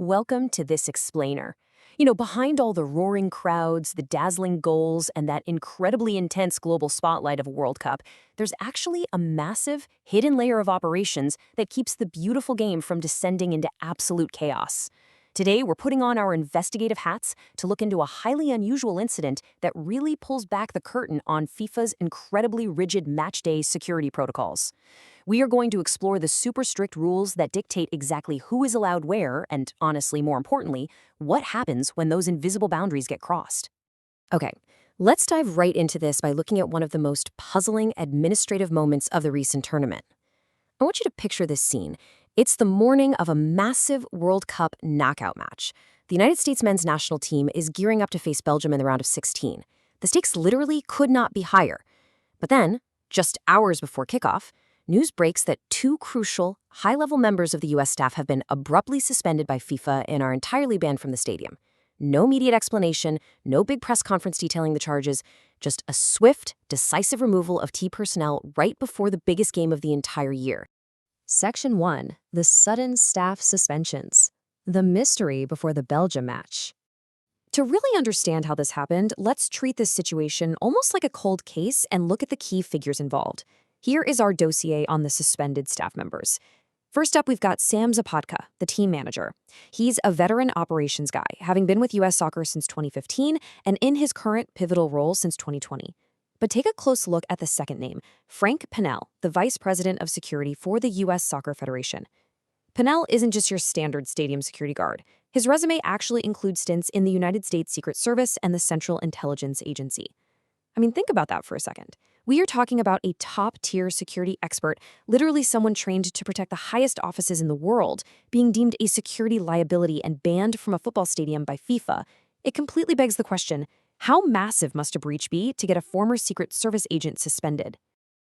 Welcome to this explainer. Behind all the roaring crowds, the dazzling goals, and that incredibly intense global spotlight of a World Cup, there's actually a massive, hidden layer of operations that keeps the beautiful game from descending into absolute chaos. Today, we're putting on our investigative hats to look into a highly unusual incident that really pulls back the curtain on FIFA's incredibly rigid matchday security protocols. We are going to explore the super strict rules that dictate exactly who is allowed where, and honestly, more importantly, what happens when those invisible boundaries get crossed. Okay, let's dive right into this by looking at one of the most puzzling administrative moments of the recent tournament. I want you to picture this scene. It's the morning of a massive World Cup knockout match. The United States men's national team is gearing up to face Belgium in the round of 16. The stakes literally could not be higher. But then, just hours before kickoff, news breaks that two crucial, high-level members of the U.S. staff have been abruptly suspended by FIFA and are entirely banned from the stadium. No immediate explanation, no big press conference detailing the charges, just a swift, decisive removal of T personnel right before the biggest game of the entire year. Section 1. The sudden staff suspensions. The mystery before the Belgium match. To really understand how this happened, let's treat this situation almost like a cold case and look at the key figures involved. Here is our dossier on the suspended staff members. First up, we've got Sam Zapatka, the team manager. He's a veteran operations guy, having been with U.S. Soccer since 2015 and in his current pivotal role since 2020. But take a close look at the second name, Frank Pannell, the vice president of security for the U.S. Soccer Federation. Pannell isn't just your standard stadium security guard. His resume actually includes stints in the United States Secret Service and the Central Intelligence Agency. I mean, think about that for a second. We are talking about a top-tier security expert, literally someone trained to protect the highest offices in the world, being deemed a security liability and banned from a football stadium by FIFA. It completely begs the question, how massive must a breach be to get a former Secret Service agent suspended?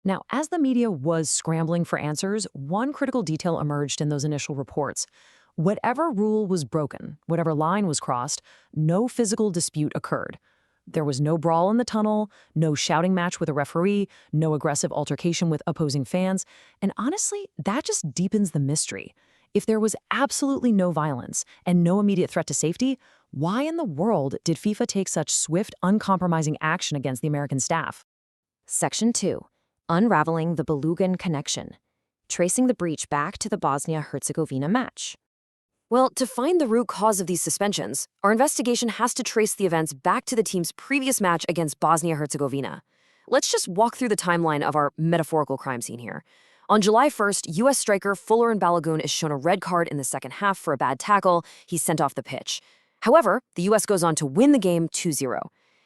Now, as the media was scrambling for answers, one critical detail emerged in those initial reports. Whatever rule was broken, whatever line was crossed, no physical dispute occurred. There was no brawl in the tunnel, no shouting match with a referee, no aggressive altercation with opposing fans, and honestly, that just deepens the mystery. If there was absolutely no violence and no immediate threat to safety, why in the world did FIFA take such swift, uncompromising action against the American staff? Section 2. Unraveling the Balogun connection. Tracing the breach back to the Bosnia-Herzegovina match. Well, to find the root cause of these suspensions, our investigation has to trace the events back to the team's previous match against Bosnia-Herzegovina. Let's just walk through the timeline of our metaphorical crime scene here. On July 1st, U.S. striker Fuller Balogun is shown a red card in the second half for a bad tackle. He's sent off the pitch. However, the U.S. goes on to win the game 2-0.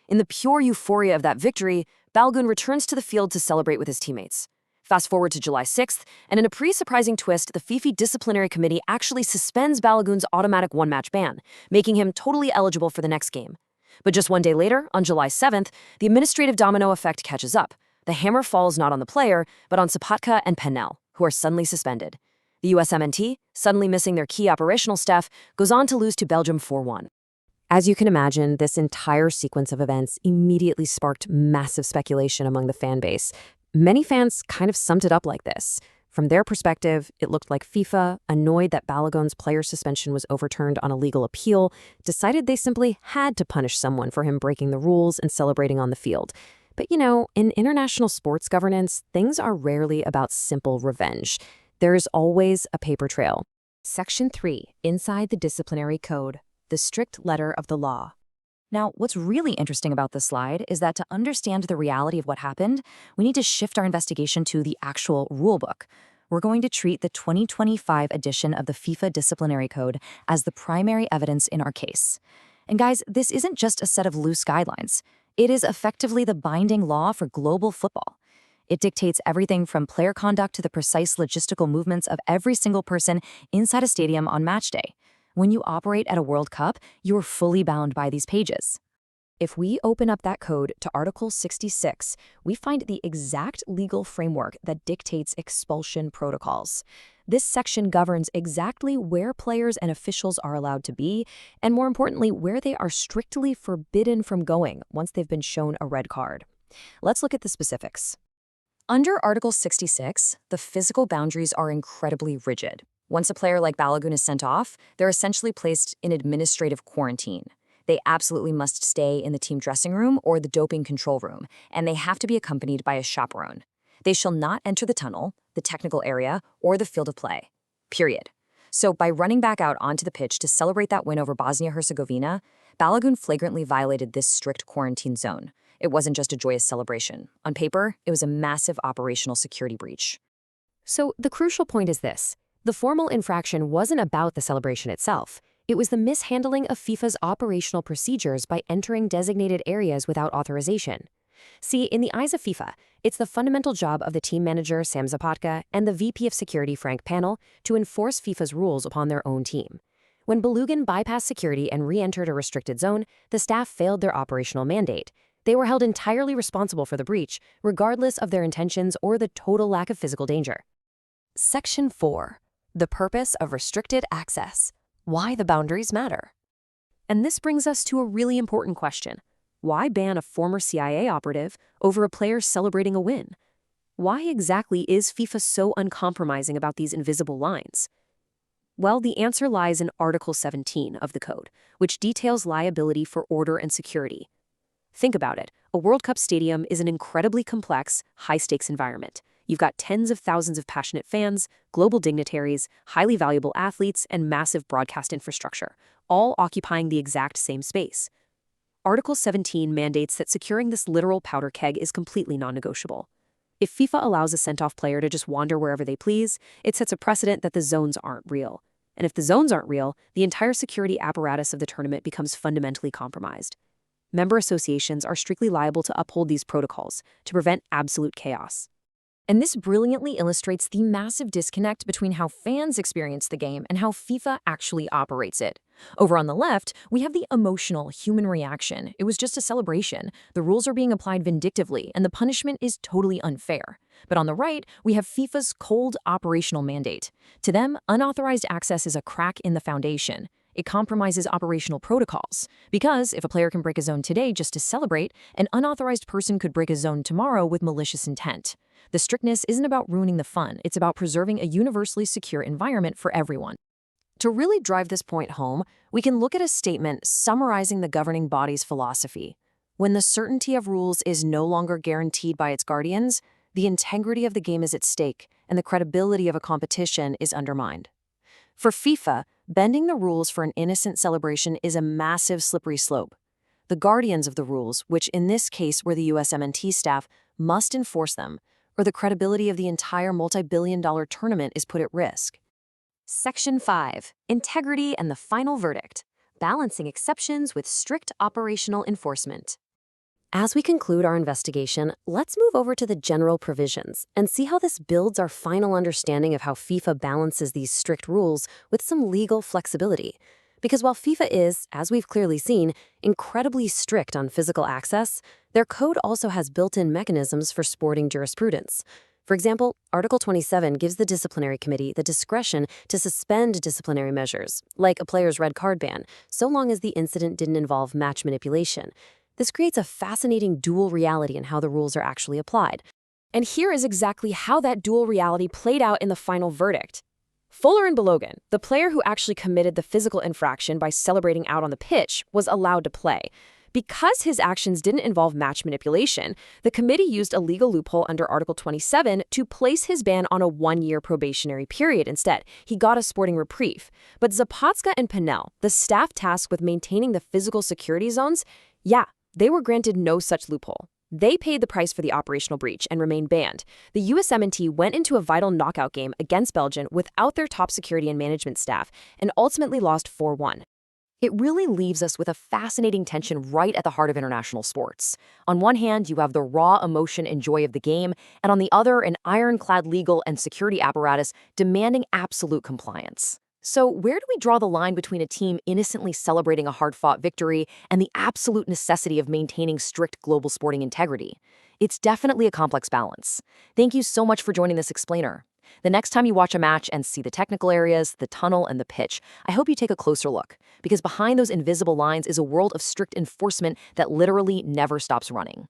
In the pure euphoria of that victory, Balogun returns to the field to celebrate with his teammates. Fast forward to July 6th, and in a pretty surprising twist, the FIFA Disciplinary Committee actually suspends Balogun's automatic one-match ban, making him totally eligible for the next game. But just one day later, on July 7th, the administrative domino effect catches up. The hammer falls not on the player, but on Zapatka and Pannell, who are suddenly suspended. The USMNT, suddenly missing their key operational staff, goes on to lose to Belgium 4-1. As you can imagine, this entire sequence of events immediately sparked massive speculation among the fan base. Many fans kind of summed it up like this. From their perspective, it looked like FIFA, annoyed that Balogun's player suspension was overturned on a legal appeal, decided they simply had to punish someone for him breaking the rules and celebrating on the field. But in international sports governance, things are rarely about simple revenge. There is always a paper trail. Section 3. Inside the Disciplinary Code. The strict letter of the law. Now, what's really interesting about this slide is that to understand the reality of what happened, we need to shift our investigation to the actual rulebook. We're going to treat the 2025 edition of the FIFA Disciplinary Code as the primary evidence in our case. And guys, this isn't just a set of loose guidelines. It is effectively the binding law for global football. It dictates everything from player conduct to the precise logistical movements of every single person inside a stadium on match day. When you operate at a World Cup, you're fully bound by these pages. If we open up that code to Article 66, we find the exact legal framework that dictates expulsion protocols. This section governs exactly where players and officials are allowed to be, and more importantly, where they are strictly forbidden from going once they've been shown a red card. Let's look at the specifics. Under Article 66, the physical boundaries are incredibly rigid. Once a player like Balogun is sent off, they're essentially placed in administrative quarantine. They absolutely must stay in the team dressing room or the doping control room, and they have to be accompanied by a chaperone. They shall not enter the tunnel, the technical area, or the field of play. Period. So by running back out onto the pitch to celebrate that win over Bosnia-Herzegovina, Balogun flagrantly violated this strict quarantine zone. It wasn't just a joyous celebration. On paper, it was a massive operational security breach. So the crucial point is this. The formal infraction wasn't about the celebration itself. It was the mishandling of FIFA's operational procedures by entering designated areas without authorization. See, in the eyes of FIFA, it's the fundamental job of the team manager, Sam Zapatka, and the VP of Security, Frank Pannell, to enforce FIFA's rules upon their own team. When Balogun bypassed security and re-entered a restricted zone, the staff failed their operational mandate. They were held entirely responsible for the breach, regardless of their intentions or the total lack of physical danger. Section 4. The purpose of restricted access. Why the boundaries matter. And this brings us to a really important question. Why ban a former CIA operative over a player celebrating a win? Why exactly is FIFA so uncompromising about these invisible lines? Well, the answer lies in Article 17 of the Code, which details liability for order and security. Think about it. A World Cup stadium is an incredibly complex, high-stakes environment. You've got tens of thousands of passionate fans, global dignitaries, highly valuable athletes, and massive broadcast infrastructure, all occupying the exact same space. Article 17 mandates that securing this literal powder keg is completely non-negotiable. If FIFA allows a sent-off player to just wander wherever they please, it sets a precedent that the zones aren't real. And if the zones aren't real, the entire security apparatus of the tournament becomes fundamentally compromised. Member associations are strictly liable to uphold these protocols to prevent absolute chaos. And this brilliantly illustrates the massive disconnect between how fans experience the game and how FIFA actually operates it. Over on the left, we have the emotional human reaction. It was just a celebration. The rules are being applied vindictively, and the punishment is totally unfair. But on the right, we have FIFA's cold operational mandate. To them, unauthorized access is a crack in the foundation. It compromises operational protocols. Because if a player can break a zone today just to celebrate, an unauthorized person could break a zone tomorrow with malicious intent. The strictness isn't about ruining the fun, it's about preserving a universally secure environment for everyone. To really drive this point home, we can look at a statement summarizing the governing body's philosophy. When the certainty of rules is no longer guaranteed by its guardians, the integrity of the game is at stake, and the credibility of a competition is undermined. For FIFA, bending the rules for an innocent celebration is a massive slippery slope. The guardians of the rules, which in this case were the USMNT staff, must enforce them, or the credibility of the entire multi-billion-dollar tournament is put at risk. Section 5. Integrity and the final verdict. Balancing exceptions with strict operational enforcement. As we conclude our investigation, let's move over to the general provisions and see how this builds our final understanding of how FIFA balances these strict rules with some legal flexibility. Because while FIFA is, as we've clearly seen, incredibly strict on physical access, their code also has built-in mechanisms for sporting jurisprudence. For example, Article 27 gives the disciplinary committee the discretion to suspend disciplinary measures, like a player's red card ban, so long as the incident didn't involve match manipulation. This creates a fascinating dual reality in how the rules are actually applied. And here is exactly how that dual reality played out in the final verdict. Fuller and Balogun, the player who actually committed the physical infraction by celebrating out on the pitch, was allowed to play. Because his actions didn't involve match manipulation, the committee used a legal loophole under Article 27 to place his ban on a 1-year probationary period instead. He got a sporting reprieve. But Zapatka and Pannell, the staff tasked with maintaining the physical security zones, they were granted no such loophole. They paid the price for the operational breach and remained banned. The USMNT went into a vital knockout game against Belgium without their top security and management staff and ultimately lost 4-1. It really leaves us with a fascinating tension right at the heart of international sports. On one hand, you have the raw emotion and joy of the game, and on the other, an ironclad legal and security apparatus demanding absolute compliance. So where do we draw the line between a team innocently celebrating a hard-fought victory and the absolute necessity of maintaining strict global sporting integrity? It's definitely a complex balance. Thank you so much for joining this explainer. The next time you watch a match and see the technical areas, the tunnel, and the pitch, I hope you take a closer look, because behind those invisible lines is a world of strict enforcement that literally never stops running.